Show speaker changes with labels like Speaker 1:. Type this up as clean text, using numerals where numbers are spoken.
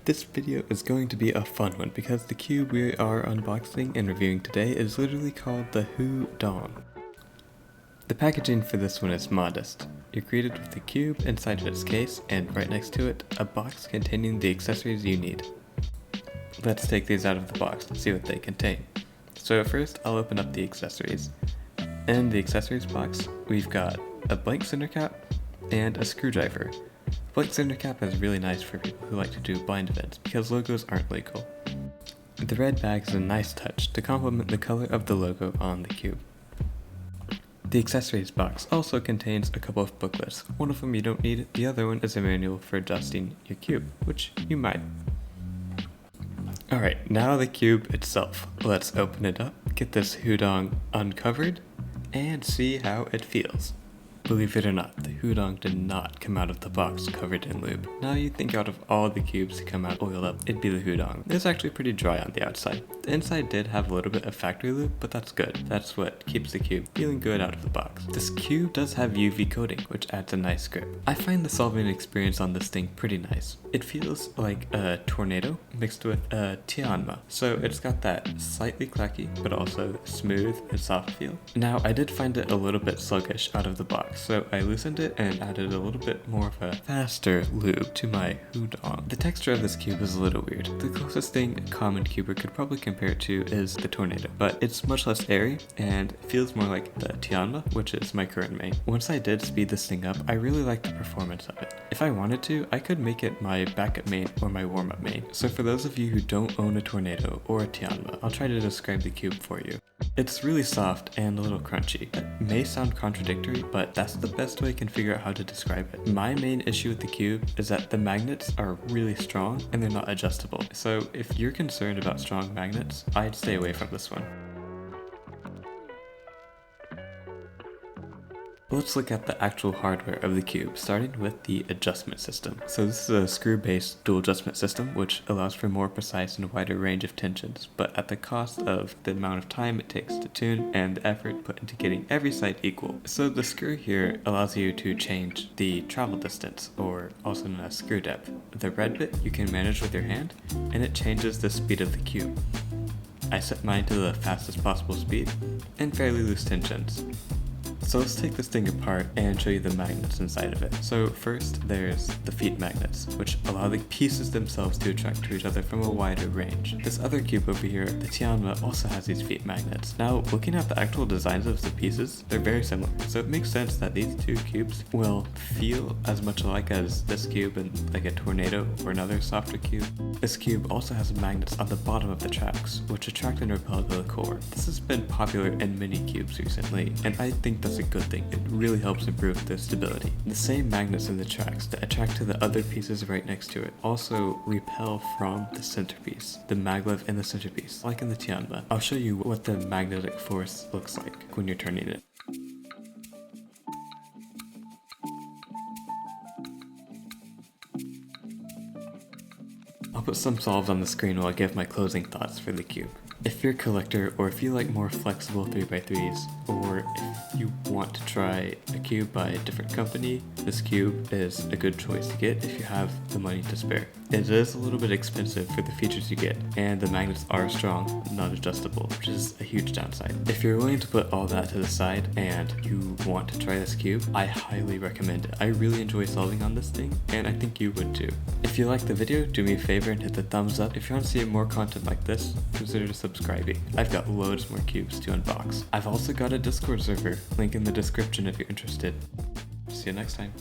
Speaker 1: This video is going to be a fun one because the cube we are unboxing and reviewing today is literally called the Hudong. The packaging for this one is modest. You're greeted with the cube inside of its case and right next to it, a box containing the accessories you need. Let's take these out of the box and see what they contain. So first I'll open up the accessories. In the accessories box, we've got a blank center cap and a screwdriver. Blank center cap is really nice for people who like to do blind events because logos aren't legal. The red bag is a nice touch to complement the color of the logo on the cube. The accessories box also contains a couple of booklets. One of them you don't need, the other one is a manual for adjusting your cube, which you might. Alright, now the cube itself. Let's open it up, get this Hudong uncovered, and see how it feels. Believe it or not, the Hudong did not come out of the box covered in lube. Now you'd think out of all the cubes to come out oiled up, it'd be the Hudong. It's actually pretty dry on the outside. The inside did have a little bit of factory lube, but that's good. That's what keeps the cube feeling good out of the box. This cube does have UV coating, which adds a nice grip. I find the solving experience on this thing pretty nice. It feels like a tornado mixed with a tianma. So it's got that slightly clacky, but also smooth and soft feel. Now I did find it a little bit sluggish out of the box. So I loosened it and added a little bit more of a faster lube to my Hudong. The texture of this cube is a little weird. The closest thing a common cuber could probably compare it to is the Tornado, but it's much less airy and feels more like the Tianma, which is my current main. Once I did speed this thing up, I really like the performance of it. If I wanted to, I could make it my backup main or my warm-up main. So for those of you who don't own a Tornado or a Tianma, I'll try to describe the cube for you. It's really soft and a little crunchy. It may sound contradictory, but that's the best way I can figure out how to describe it. My main issue with the cube is that the magnets are really strong and they're not adjustable. So if you're concerned about strong magnets, I'd stay away from this one. Let's look at the actual hardware of the cube, starting with the adjustment system. So this is a screw-based dual adjustment system, which allows for more precise and wider range of tensions, but at the cost of the amount of time it takes to tune and the effort put into getting every side equal. So the screw here allows you to change the travel distance, or also known as screw depth. The red bit you can manage with your hand, and it changes the speed of the cube. I set mine to the fastest possible speed and fairly loose tensions. So let's take this thing apart and show you the magnets inside of it. So first there's the feet magnets, which allow the pieces themselves to attract to each other from a wider range. This other cube over here, the Tianma, also has these feet magnets. Now looking at the actual designs of the pieces, they're very similar. So it makes sense that these two cubes will feel as much alike as this cube and like a Tornado or another softer cube. This cube also has magnets on the bottom of the tracks, which attract and repel to the core. This has been popular in many cubes recently, and I think that's a good thing. It really helps improve their stability. The same magnets in the tracks that attract to the other pieces right next to it also repel from the centerpiece, the maglev in the centerpiece, like in the Tianma. I'll show you what the magnetic force looks like when you're turning it. I'll put some solves on the screen while I give my closing thoughts for the cube. If you're a collector, or if you like more flexible 3x3s, or if you want to try a cube by a different company, this cube is a good choice to get if you have the money to spare. It is a little bit expensive for the features you get, and the magnets are strong, not adjustable, which is a huge downside. If you're willing to put all that to the side and you want to try this cube, I highly recommend it. I really enjoy solving on this thing, and I think you would too. If you liked the video, do me a favor and hit the thumbs up. If you want to see more content like this, consider subscribing. I've got loads more cubes to unbox. I've also got a Discord server, link in the description if you're interested. See you next time.